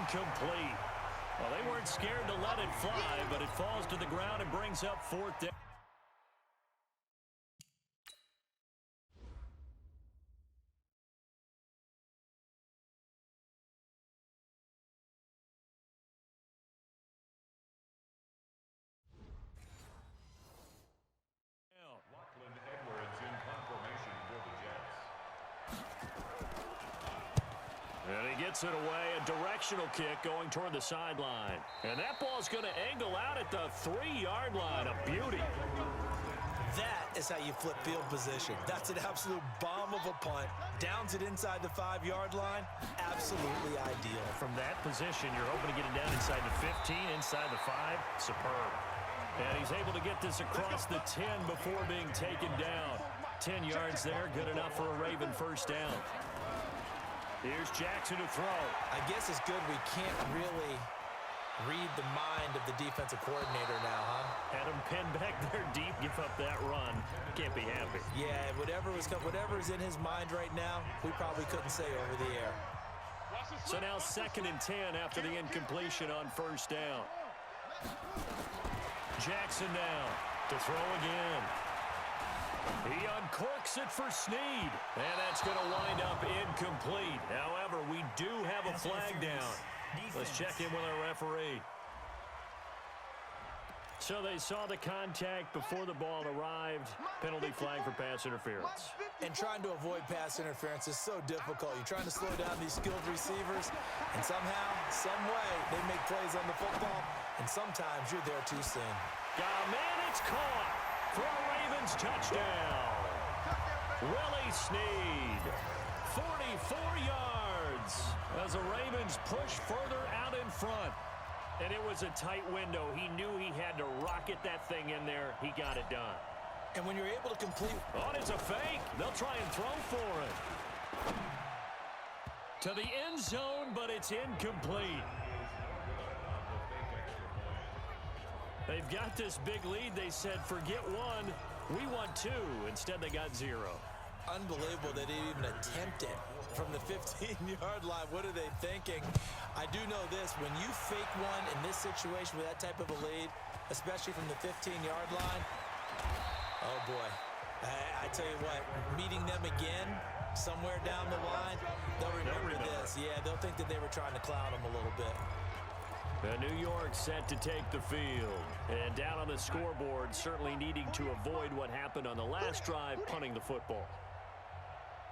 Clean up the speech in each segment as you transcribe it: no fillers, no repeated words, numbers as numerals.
incomplete. Well, they weren't scared to let it fly, but it falls to the ground and brings up fourth down. And he gets it away, a directional kick going toward the sideline. And that ball's going to angle out at the 3-yard line. A beauty. That is how you flip field position. That's an absolute bomb of a punt. Downs it inside the 5-yard line. Absolutely ideal. From that position, you're hoping to get it down inside the 15, inside the 5. Superb. And he's able to get this across the 10 before being taken down. 10 yards there, good enough for a Raven first down. Here's Jackson to throw. I guess it's good we can't really read the mind of the defensive coordinator now, huh? Had him pinned back there deep, give up that run. Can't be happy. Yeah, whatever is in his mind right now, we probably couldn't say over the air. So now 2nd and 10 after the incompletion on first down. Jackson down to throw again. He uncorks it for Snead. And that's going to wind up incomplete. However, we do have a flag down. Let's check in with our referee. So they saw the contact before the ball arrived. Penalty flag for pass interference. And trying to avoid pass interference is so difficult. You're trying to slow down these skilled receivers, and somehow, some way, they make plays on the football, and sometimes you're there too soon. Got a man, it's caught for a Ravens touchdown. Willie Snead, 44 yards as the Ravens push further out in front. And it was a tight window. He knew he had to rocket that thing in there. He got it done. And when you're able to complete... Oh, it's a fake. They'll try and throw for it. To the end zone, but it's incomplete. They've got this big lead. They said, forget one. We want 2. Instead, they got 0. Unbelievable they didn't even attempt it from the 15-yard line. What are they thinking? I do know this. When you fake one in this situation with that type of a lead, especially from the 15-yard line, oh, boy. I tell you what, meeting them again somewhere down the line, they'll remember this. Yeah, they'll think that they were trying to clown them a little bit. New York set to take the field. And down on the scoreboard, certainly needing to avoid what happened on the last drive, punting the football.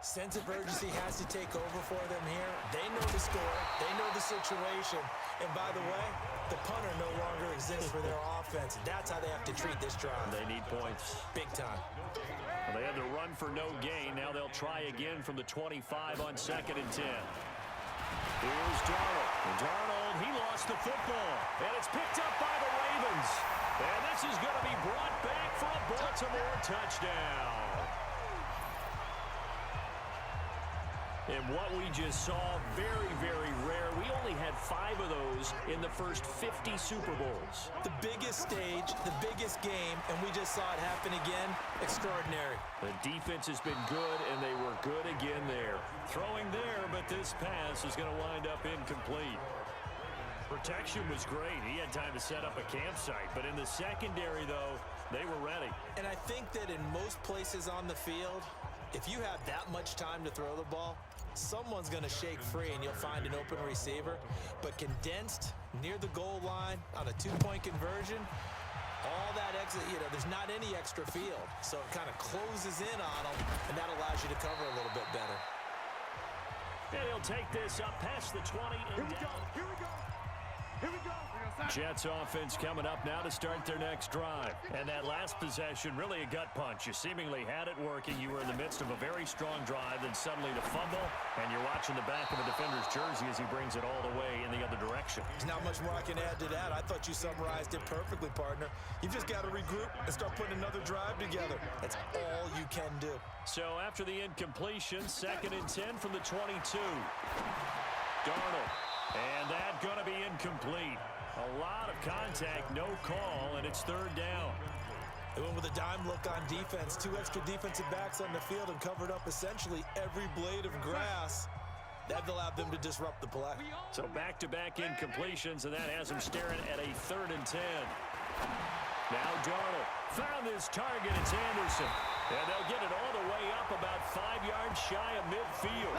Sense of urgency has to take over for them here. They know the score. They know the situation. And by the way, the punter no longer exists for their offense. That's how they have to treat this drive. They need points. Big time. Well, they had to run for no gain. Now they'll try again from the 25 on 2nd and 10. Here's Darnold. Darnold, he lost the football. And it's picked up by the Ravens. And this is going to be brought back for a Baltimore touchdown. And what we just saw, very, very rare. We only had 5 of those in the first 50 Super Bowls. The biggest stage, the biggest game, and we just saw it happen again. Extraordinary. The defense has been good, and they were good again there. Throwing there, but this pass is going to wind up incomplete. Protection was great. He had time to set up a campsite, but in the secondary, though, they were ready. And I think that in most places on the field, if you have that much time to throw the ball, someone's going to shake free and you'll find an open receiver. But condensed near the goal line on a 2-point conversion, all that exit, there's not any extra field. So it kind of closes in on them, and that allows you to cover a little bit better. And he'll take this up past the 20. And Here we go. Here we go. Here we go. Jets offense coming up now to start their next drive. And that last possession, really a gut punch. You seemingly had it working. You were in the midst of a very strong drive, then suddenly the fumble, and you're watching the back of a defender's jersey as he brings it all the way in the other direction. There's not much more I can add to that. I thought you summarized it perfectly, partner. You've just got to regroup and start putting another drive together. That's all you can do. So after the incompletion, 2nd and 10 from the 22. Darnold. And that's going to be incomplete. A lot of contact, no call, and it's 3rd down. They went with a dime look on defense. 2 extra defensive backs on the field and covered up essentially every blade of grass. That allowed them to disrupt the play. So back-to-back incompletions, and that has him staring at a 3rd and 10. Now Darnold found his target. It's Anderson. And they'll get it all the way up about 5 yards shy of midfield.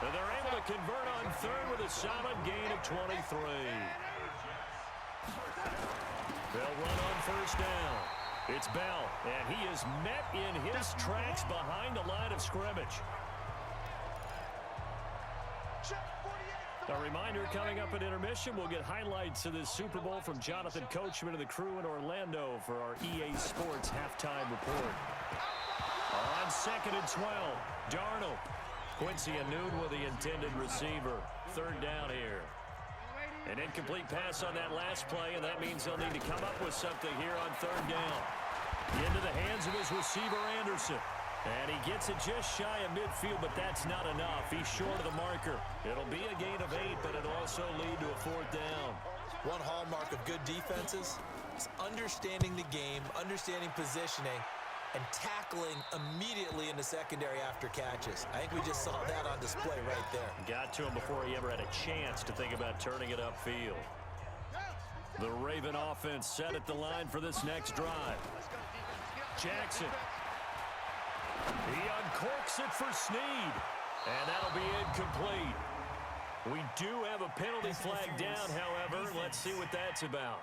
And they're able to convert on 3rd with a solid gain of 23. They'll run on 1st down. It's Bell, and he is met in his tracks behind the line of scrimmage. A reminder, coming up at intermission, we'll get highlights of this Super Bowl from Jonathan Coachman and the crew in Orlando for our EA Sports halftime report. On 2nd and 12, Darnold. Quincy Anoon with the intended receiver. 3rd down here. An incomplete pass on that last play, and that means they'll need to come up with something here on 3rd down. Into the hands of his receiver, Anderson. And he gets it just shy of midfield, but that's not enough. He's short of the marker. It'll be a gain of 8, but it'll also lead to a 4th down. One hallmark of good defenses is understanding the game, understanding positioning, and tackling immediately in the secondary after catches. I think we just saw that on display right there. Got to him before he ever had a chance to think about turning it upfield. The Raven offense set at the line for this next drive. Jackson. He uncorks it for Snead. And that'll be incomplete. We do have a penalty flag down, however. Let's see what that's about.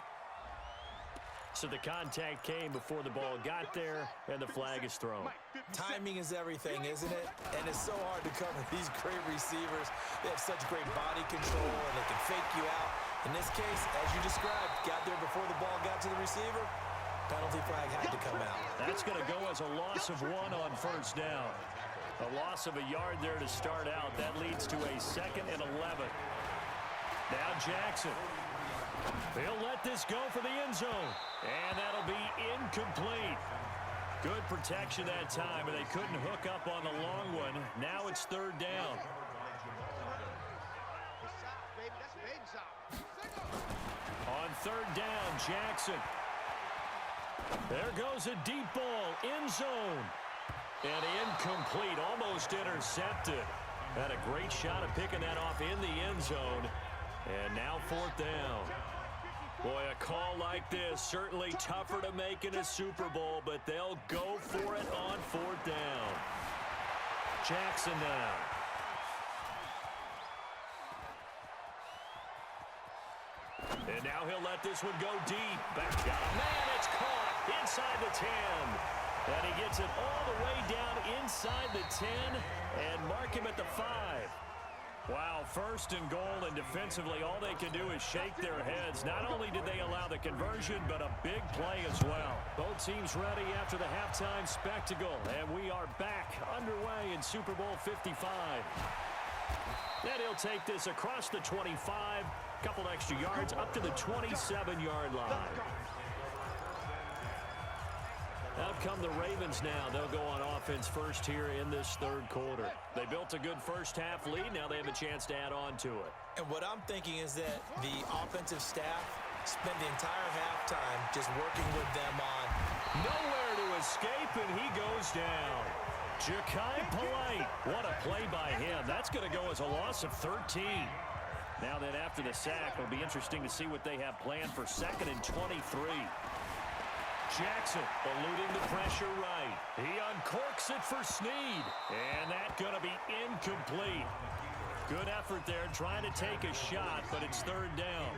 So the contact came before the ball got there, and the flag is thrown. Timing is everything, isn't it? And it's so hard to cover these great receivers. They have such great body control, and they can fake you out. In this case, as you described, got there before the ball got to the receiver. Penalty flag had to come out. That's going to go as a loss of 1 on 1st down. A loss of a yard there to start out. That leads to a 2nd and 11. Now Jackson. He'll let this go for the end zone. And that'll be incomplete. Good protection that time, and they couldn't hook up on the long one. Now it's 3rd down. On 3rd down, Jackson. There goes a deep ball, end zone. And incomplete, almost intercepted. Had a great shot at picking that off in the end zone. And now 4th down. Boy, a call like this, certainly tougher to make in a Super Bowl, but they'll go for it on 4th down. Jackson now. And now he'll let this one go deep. Back got a man, it's caught inside the 10. And he gets it all the way down inside the 10 and mark him at the 5. Wow, 1st and goal, and defensively all they can do is shake their heads. Not only did they allow the conversion, but a big play as well. Both teams ready after the halftime spectacle, and we are back underway in Super Bowl 55. Then he'll take this across the 25, couple extra yards up to the 27-yard line. Out come the Ravens now. They'll go on offense first here in this 3rd quarter. They built a good first-half lead. Now they have a chance to add on to it. And what I'm thinking is that the offensive staff spent the entire halftime just working with them on nowhere to escape, and he goes down. Ja'Kai Polite. What a play by him. That's going to go as a loss of 13. Now that after the sack, it'll be interesting to see what they have planned for 2nd and 23. Jackson eluding the pressure right. He uncorks it for Snead. And that's going to be incomplete. Good effort there trying to take a shot, but it's 3rd down.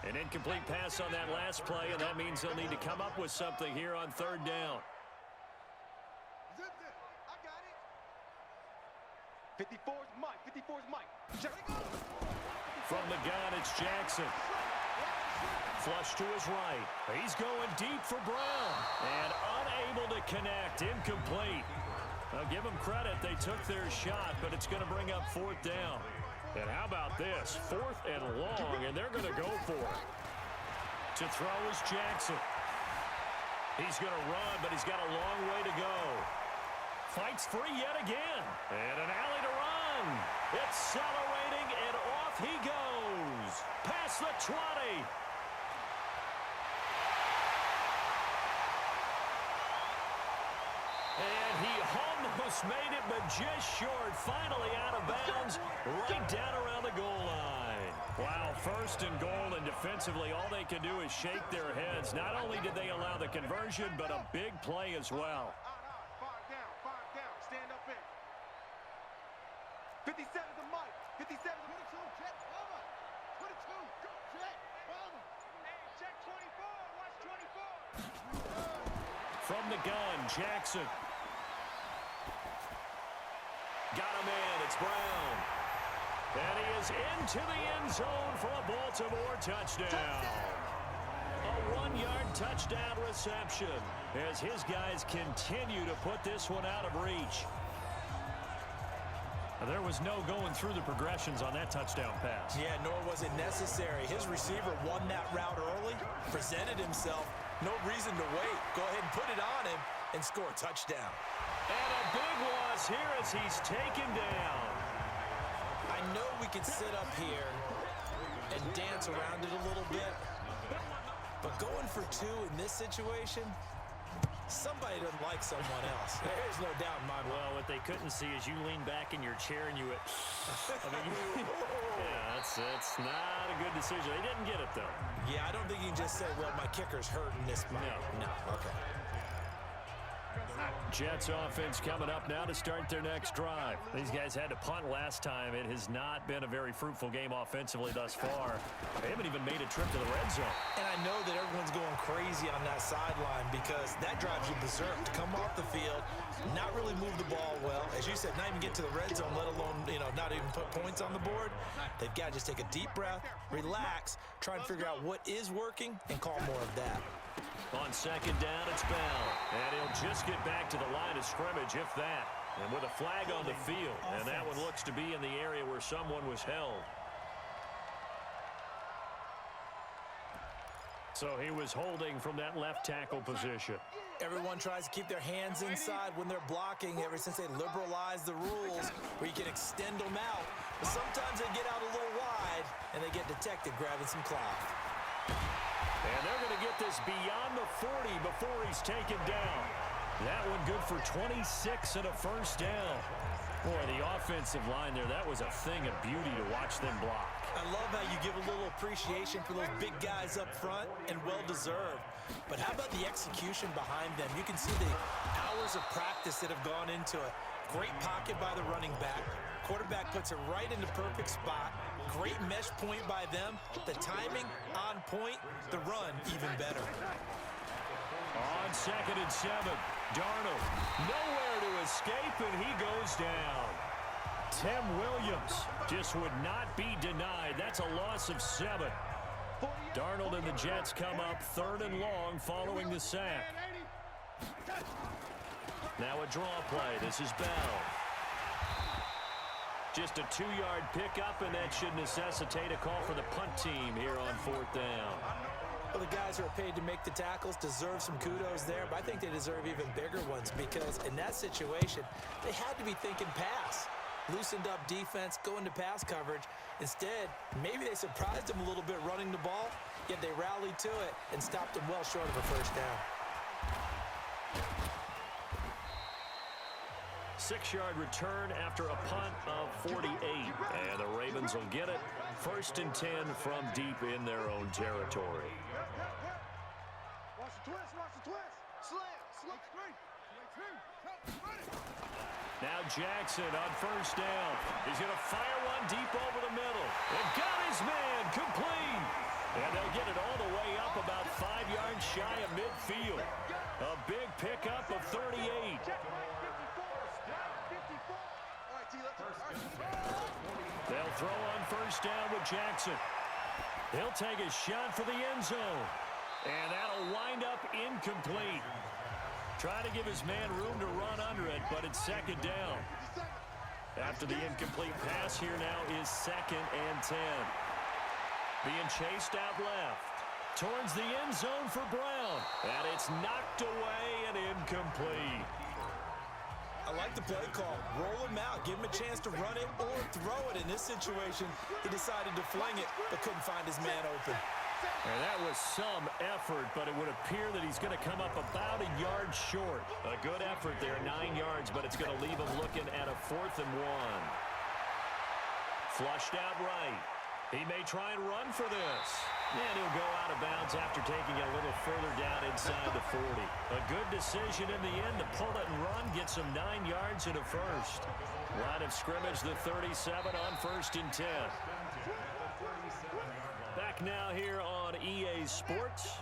An incomplete pass on that last play, and that means they'll need to come up with something here on 3rd down. 54's Mike. 54's Mike. From the gun, it's Jackson. Flush to his right. He's going deep for Brown. And unable to connect. Incomplete. Now give them credit. They took their shot, but it's going to bring up 4th down. And how about this? 4th and long, and they're going to go for it. To throw is Jackson. He's going to run, but he's got a long way to go. Fights free yet again. And an alley to run. Accelerating, and off he goes. Past the 20. And he hauled Almost made it, but just short. Finally out of bounds, right down around the goal line. Wow, first and goal, and defensively, all they can do is shake their heads. Not only did they allow the conversion, but a big play as well. 5 down, stand up in. 57 to Mike, 57 to 22, Jet, over. 22, go, Jet, over. Hey, check 24, watch 24. From the gun, Jackson. Got him in, it's Brown. And he is into the end zone for a Baltimore touchdown. A 1-yard touchdown reception as his guys continue to put this one out of reach. There was no going through the progressions on that touchdown pass. Yeah, nor was it necessary. His receiver won that route early, presented himself. No reason to wait. Go ahead and put it on him and score a touchdown. And a big loss here as he's taken down. I know we could sit up here and dance around it a little bit, but going for 2 in this situation, somebody doesn't like someone else. There's no doubt in my mind. Well, what they couldn't see is you lean back in your chair and you went, yeah, that's not a good decision. They didn't get it, though. Yeah, I don't think you can just say, well, my kicker's hurting this spot. No, okay. Jets offense coming up now to start their next drive. These guys had to punt last time. It has not been a very fruitful game offensively thus far. They haven't even made a trip to the red zone. And I know that everyone's going crazy on that sideline because that drives you berserk to come off the field, not really move the ball well. As you said, not even get to the red zone, let alone, not even put points on the board. They've got to just take a deep breath, relax, try and figure out what is working, and call more of that. On second down, it's Bell. And he'll just get back to the line of scrimmage, if that. And with a flag on the field. And that one looks to be in the area where someone was held. So he was holding from that left tackle position. Everyone tries to keep their hands inside when they're blocking ever since they liberalized the rules where you can extend them out. But sometimes they get out a little wide and they get detected grabbing some cloth. And they're going to get this beyond the 40 before he's taken down. That one good for 26 and a first down. Boy, the offensive line there, that was a thing of beauty to watch them block. I love how you give a little appreciation for those big guys up front, and well-deserved. But how about the execution behind them? You can see the hours of practice that have gone into it. Great pocket by the running back. Quarterback puts it right in the perfect spot. Great mesh point by them. The timing on point. The run even better. On second and 7, Darnold nowhere to escape, and he goes down. Tim Williams just would not be denied. That's a loss of 7. Darnold and the Jets come up 3rd and long following the sack. Now a draw play. This is Bell. Just a 2-yard pickup, and that should necessitate a call for the punt team here on 4th down. Well, the guys who are paid to make the tackles deserve some kudos there, but I think they deserve even bigger ones because in that situation, they had to be thinking pass. Loosened up defense, going to pass coverage. Instead, maybe they surprised them a little bit running the ball, yet they rallied to it and stopped them well short of a first down. 6-yard return after a punt of 48. And the Ravens will get it. 1st and 10 from deep in their own territory. Watch the twist. Slam, three. Now Jackson on 1st down. He's going to fire one deep over the middle. And got his man complete. And they'll get it all the way up about 5 yards shy of midfield. A big pickup of 38. They'll throw on 1st down with Jackson. He'll take a shot for the end zone. And that'll wind up incomplete. Trying to give his man room to run under it, but it's 2nd down. After the incomplete pass, here now is 2nd and 10. Being chased out left. Towards the end zone for Brown. And it's knocked away and incomplete. I like the play call. Roll him out. Give him a chance to run it or throw it. In this situation, he decided to fling it, but couldn't find his man open. And that was some effort, but it would appear that he's going to come up about a yard short. A good effort there, 9 yards, but it's going to leave him looking at a 4th and 1. Flushed out right. He may try and run for this. And he'll go out of bounds after taking it a little further down inside the 40. A good decision in the end to pull it and run, gets him 9 yards and a first. Line of scrimmage, the 37 on 1st and 10. Back now here on EA Sports.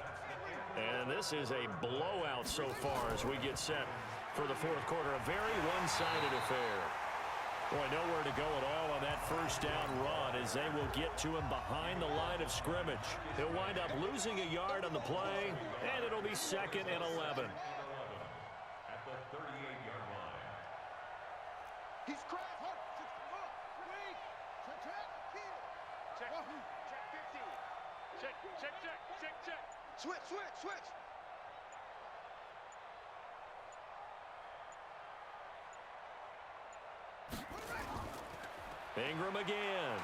And this is a blowout so far as we get set for the 4th quarter. A very one-sided affair. Boy, nowhere to go at all on that first down run as they will get to him behind the line of scrimmage. He'll wind up losing a yard on the play, and it'll be 2nd and 11. At the 38-yard line. He's cracked. Check. Check 50. Check. Switch. Ingram again.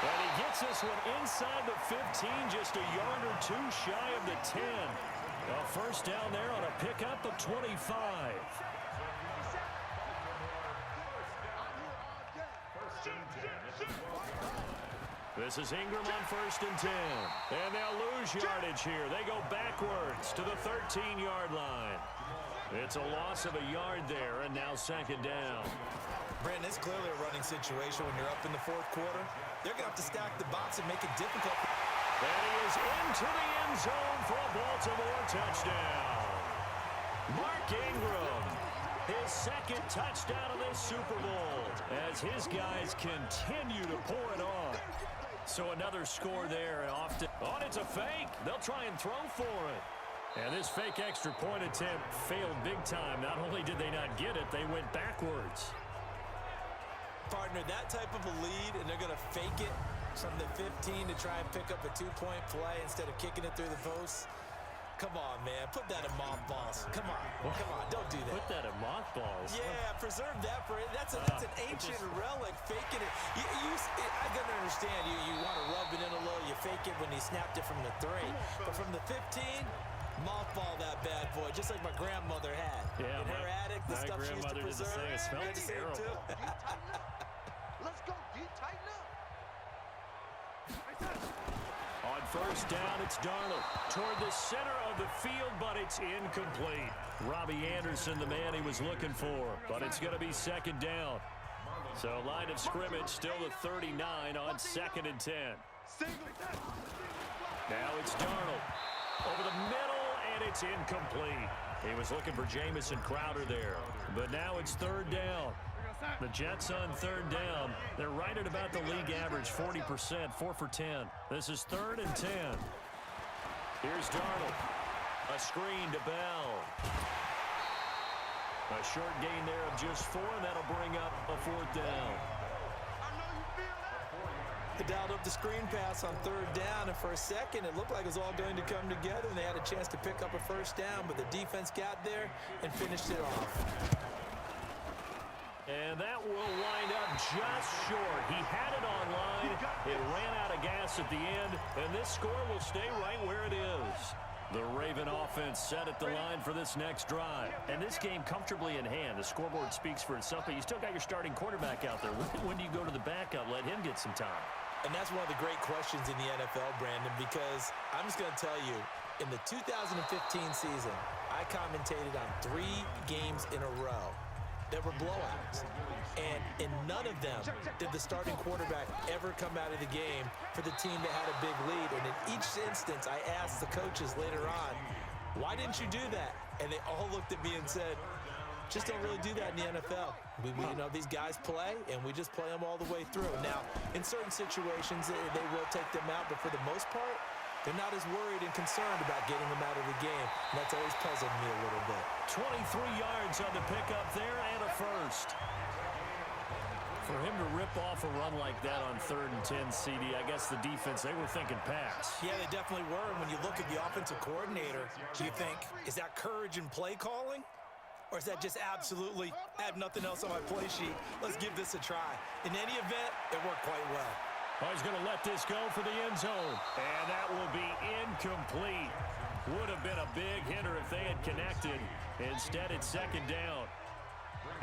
And he gets this one inside the 15, just a yard or 2 shy of the 10. A first down there on a pickup of 25. This is Ingram on 1st and 10. And they'll lose yardage here. They go backwards to the 13-yard line. It's a loss of a yard there, and now 2nd down. Brandon, it's clearly a running situation when you're up in the 4th quarter. They're going to have to stack the box and make it difficult. And he is into the end zone for a Baltimore touchdown. Mark Ingram, his 2nd touchdown of this Super Bowl, as his guys continue to pour it on. So another score there, and often on it's a fake. They'll try and throw for it. And this fake extra point attempt failed big time. Not only did they not get it, they went backwards. Partner, that type of a lead, and they're going to fake it from the 15 to try and pick up a 2-point play instead of kicking it through the post. Come on, man. Put that in mothballs. Come on. Don't do that. Put that in mothballs? Yeah, preserve that for it. That's an ancient relic, faking it. I can understand you want to rub it in a little. You fake it when he snapped it from the 3. But from the 15, mothball that bad boy, just like my grandmother had. Yeah, in her attic, the stuff she used to preserve. It smelled terrible. Let's go, D. Tighten up. On first down, it's Darnold toward the center of the field, but it's incomplete. Robbie Anderson, the man he was looking for, but it's going to be 2nd down. So line of scrimmage, still the 39 on 2nd and 10. Now it's Darnold over the middle, and it's incomplete. He was looking for Jamison Crowder there, but now it's 3rd down. The Jets on 3rd down. They're right at about the league average, 40%, 4 for 10. This is 3rd and 10. Here's Darnold. A screen to Bell. A short gain there of just 4, and that'll bring up a 4th down. They dialed up the screen pass on 3rd down, and for a second, it looked like it was all going to come together, and they had a chance to pick up a first down, but the defense got there and finished it off. And that will wind up just short. He had it online. It ran out of gas at the end, and this score will stay right where it is. The Raven offense set at the line for this next drive. And this game comfortably in hand. The scoreboard speaks for itself, but you still got your starting quarterback out there. When do you go to the backup? Let him get some time. And that's one of the great questions in the NFL, Brandon, because I'm just going to tell you, in the 2015 season, I commentated on 3 games in a row that were blowouts. And in none of them did the starting quarterback ever come out of the game for the team that had a big lead. And in each instance, I asked the coaches later on, why didn't you do that? And they all looked at me and said, just don't really do that in the NFL. You know, these guys play, and we just play them all the way through. Now, in certain situations, they will take them out, but for the most part, they're not as worried and concerned about getting them out of the game. And that's always puzzled me a little bit. 23 yards on the pickup there and a first. For him to rip off a run like that on 3rd and 10, CD, I guess the defense, they were thinking pass. Yeah, they definitely were. And when you look at the offensive coordinator, you think, is that courage in play calling? Or is that just absolutely, I have nothing else on my play sheet? Let's give this a try. In any event, it worked quite well. Oh, he's going to let this go for the end zone. And that will be incomplete. Would have been a big hitter if they had connected. Instead, it's second down.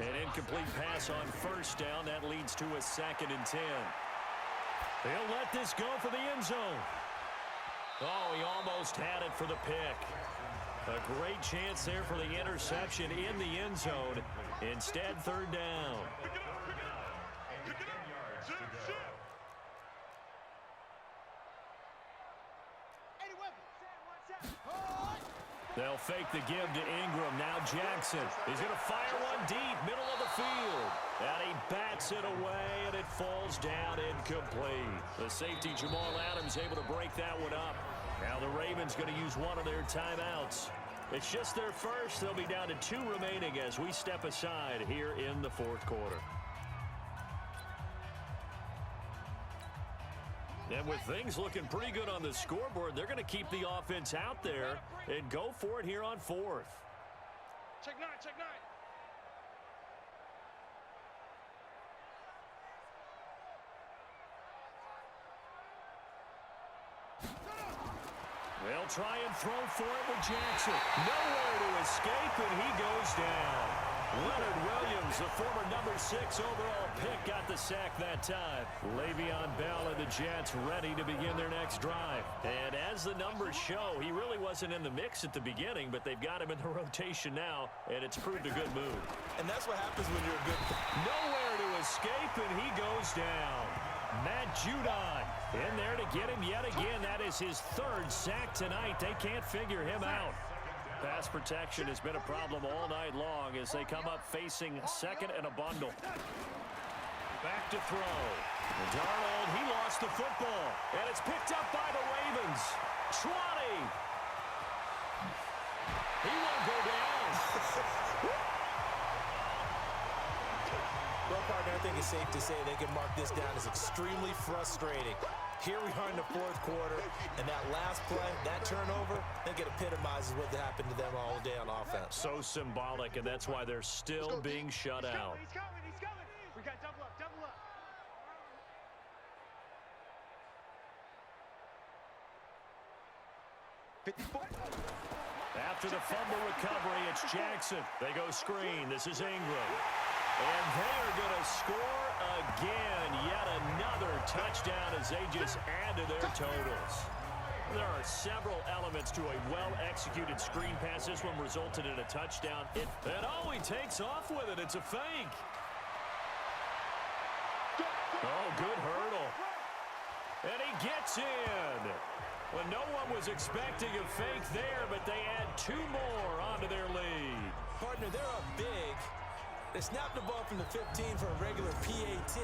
An incomplete pass on first down. That leads to a 2nd and 10. He'll let this go for the end zone. Oh, he almost had it for the pick. A great chance there for the interception in the end zone. Instead, third down. They'll fake the give to Ingram. Now Jackson. He's going to fire one deep, middle of the field. And he bats it away, and it falls down incomplete. The safety, Jamal Adams, able to break that one up. Now the Ravens going to use one of their timeouts. It's just their first. They'll be down to 2 remaining as we step aside here in the 4th quarter. And with things looking pretty good on the scoreboard, they're going to keep the offense out there and go for it here on 4th. Check 9, check 9. They'll try and throw for it with Jackson. Nowhere to escape, and he goes down. Leonard Williams, the former number 6 overall pick, got the sack that time. Le'Veon Bell and the Jets ready to begin their next drive. And as the numbers show, he really wasn't in the mix at the beginning, but they've got him in the rotation now, and it's proved a good move. And that's what happens when you're a good... Nowhere to escape, and he goes down. Matt Judon in there to get him yet again. That is his 3rd sack tonight. They can't figure him out. Pass protection has been a problem all night long as they come up facing 2nd and a bundle. Back to throw. Darnold, he lost the football. And it's picked up by the Ravens. 20. He won't go down. Well, partner, I think it's safe to say they can mark this down as extremely frustrating. Here we are in the 4th quarter, and that last play, that turnover, I think it epitomizes what happened to them all day on offense. So symbolic, and that's why they're still being shut out. He's coming, he's coming. We got double up, double up. After the fumble recovery, it's Jackson. They go screen. This is Ingram. And they are going to score again. Yet another touchdown as they just add to their totals. There are several elements to a well-executed screen pass. This one resulted in a touchdown. And oh, he takes off with it. It's a fake. Oh, good hurdle. And he gets in. Well, no one was expecting a fake there, but they add 2 more onto their lead. Partner, they're up big. They snap the ball from the 15 for a regular PAT,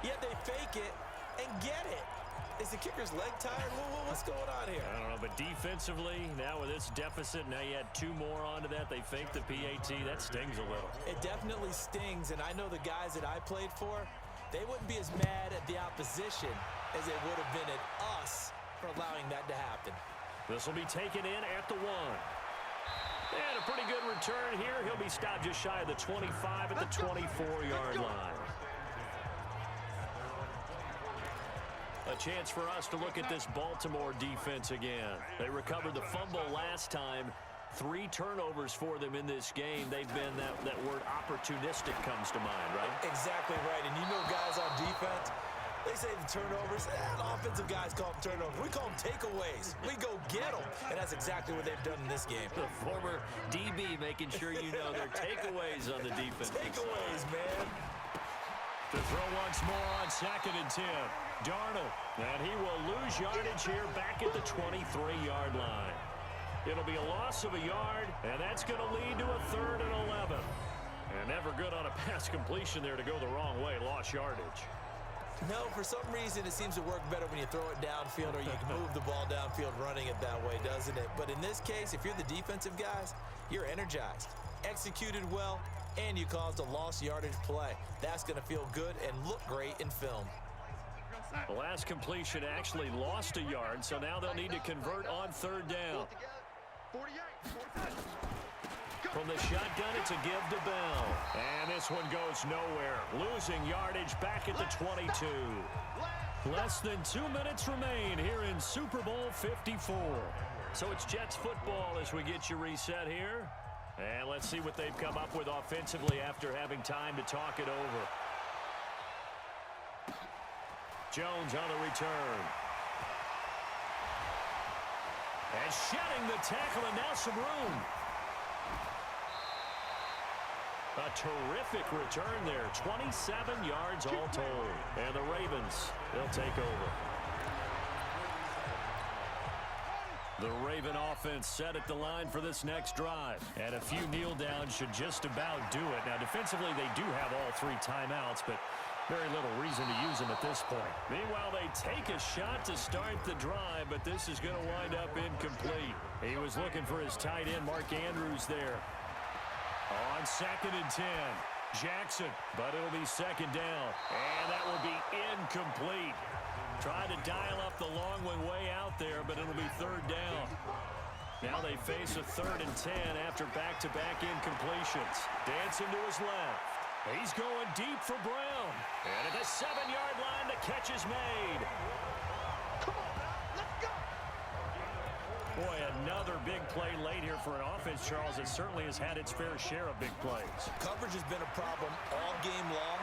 yet they fake it and get it. Is the kicker's leg tired? What's going on here? I don't know, but defensively, now with this deficit, now you add 2 more onto that. They fake the PAT. That stings a little. It definitely stings, and I know the guys that I played for, they wouldn't be as mad at the opposition as they would have been at us for allowing that to happen. This will be taken in at the 1. And a pretty good return here. He'll be stopped just shy of the 25 at the 24-yard line. A chance for us to look at this Baltimore defense again. They recovered the fumble last time. 3 turnovers for them in this game. They've been, that word opportunistic comes to mind, right? Exactly right. And you know guys on defense, they say the turnovers, offensive guys call them turnovers. We call them takeaways. We go get them. And that's exactly what they've done in this game. The former DB making sure you know they're takeaways on the defense. Takeaways, man. To throw once more on 2nd and 10. Darnold. And he will lose yardage here back at the 23-yard line. It'll be a loss of a yard, and that's going to lead to a 3rd and 11. And never good on a pass completion there to go the wrong way. Lost yardage. No, for some reason it seems to work better when you throw it downfield or you can move the ball downfield running it that way, doesn't it? But in this case, if you're the defensive guys, you're energized, executed well, and you caused a lost yardage play. That's going to feel good and look great in film. The last completion actually lost a yard, so now they'll need to convert on 3rd down. From the shotgun, it's a give to Bell. And this one goes nowhere. Losing yardage back at the 22. Less than 2 minutes remain here in Super Bowl 54. So it's Jets football as we get you reset here. And let's see what they've come up with offensively after having time to talk it over. Jones on the return. And shedding the tackle, and now some room. A terrific return there. 27 yards all told. And the Ravens, they'll take over. The Raven offense set at the line for this next drive. And a few kneel downs should just about do it. Now, defensively, they do have all 3 timeouts, but very little reason to use them at this point. Meanwhile, they take a shot to start the drive, but this is going to wind up incomplete. He was looking for his tight end, Mark Andrews, there. On 2nd and 10. Jackson, but it'll be 2nd down. And that will be incomplete. Tried to dial up the long one way out there, but it'll be 3rd down. Now they face a 3rd and 10 after back-to-back incompletions. Dancing to his left. He's going deep for Brown. And at the 7-yard line, the catch is made. Come on now, let's go. Boy, another big play late here for an offense, Charles, that certainly has had its fair share of big plays. Coverage has been a problem all game long,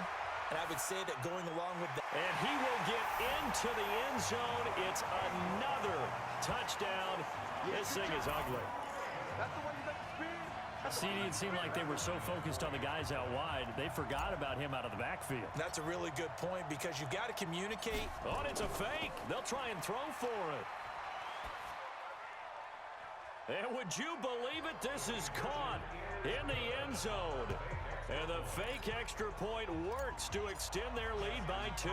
and I would say that going along with that. And he will get into the end zone. It's another touchdown. This thing is ugly. That's the way you make the speed. See, it seemed like they were so focused on the guys out wide, they forgot about him out of the backfield. That's a really good point because you've got to communicate. Oh, and it's a fake. They'll try and throw for it. And would you believe it? This is caught in the end zone. And the fake extra point works to extend their lead by 2.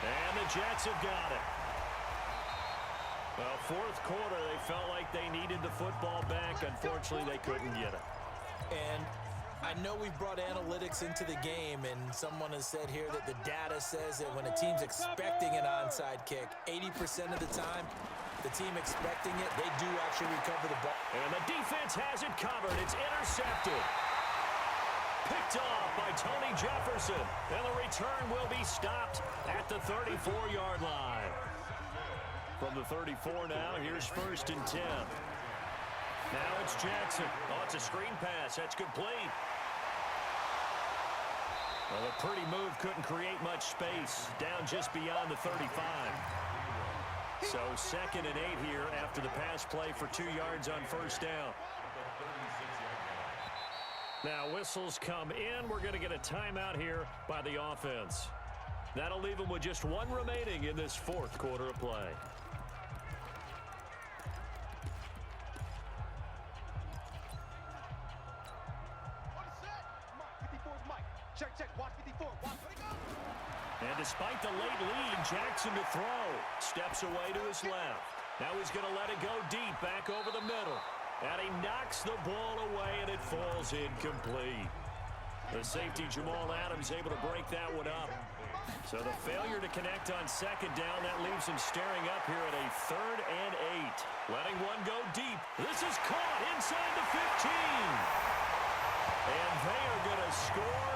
And the Jets have got it. Well, 4th quarter, they felt like they needed the football back. Unfortunately, they couldn't get it. And I know we've brought analytics into the game, and someone has said here that the data says that when a team's expecting an onside kick, 80% of the time, the team expecting it, they do actually recover the ball. And the defense has it covered. It's intercepted. Picked off by Tony Jefferson. And the return will be stopped at the 34-yard line. From the 34 now, here's 1st and 10. Now it's Jackson. Oh, it's a screen pass. That's complete. Well, a pretty move couldn't create much space. Down just beyond the 35. So 2nd and 8 here after the pass play for 2 yards on 1st down. Now whistles come in. We're going to get a timeout here by the offense. That'll leave them with just 1 remaining in this 4th quarter of play. Check, watch 54, watch, let it go! And despite the late lead, Jackson to throw. Steps away to his left. Now he's going to let it go deep, back over the middle. And he knocks the ball away, and it falls incomplete. The safety, Jamal Adams, able to break that one up. So the failure to connect on 2nd down, that leaves him staring up here at a 3rd and 8. Letting one go deep. This is caught inside the 15. And they are going to score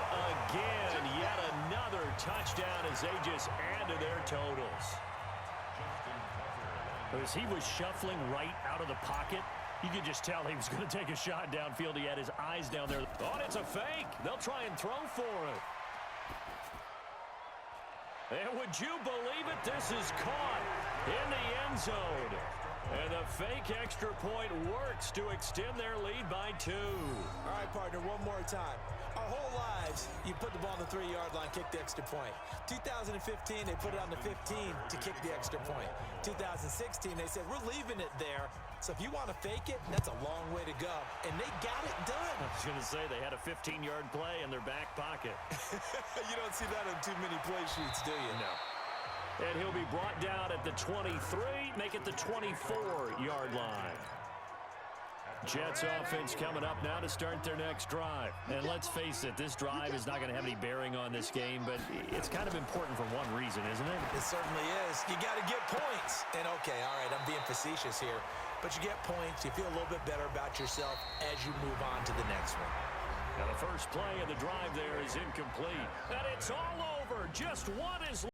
again. Yet another touchdown as they just add to their totals. As he was shuffling right out of the pocket, you could just tell he was going to take a shot downfield. He had his eyes down there. Oh, and it's a fake. They'll try and throw for it. And would you believe it? This is caught in the end zone. And the fake extra point works to extend their lead by 2. All right, partner, one more time. Our whole lives, you put the ball on the 3-yard line, kick the extra point. 2015, they put it on the 15 to kick the extra point. 2016, they said, we're leaving it there. So if you want to fake it, that's a long way to go. And they got it done. I was going to say, they had a 15-yard play in their back pocket. You don't see that on too many play sheets, do you? No. And he'll be brought down at the 23, make it the 24-yard line. Jets offense coming up now to start their next drive. And let's face it, this drive is not going to have any bearing on this game, but it's kind of important for one reason, isn't it? It certainly is. You got to get points. And, okay, all right, I'm being facetious here. But you get points. You feel a little bit better about yourself as you move on to the next one. Now the first play of the drive there is incomplete. And it's all over. Just one is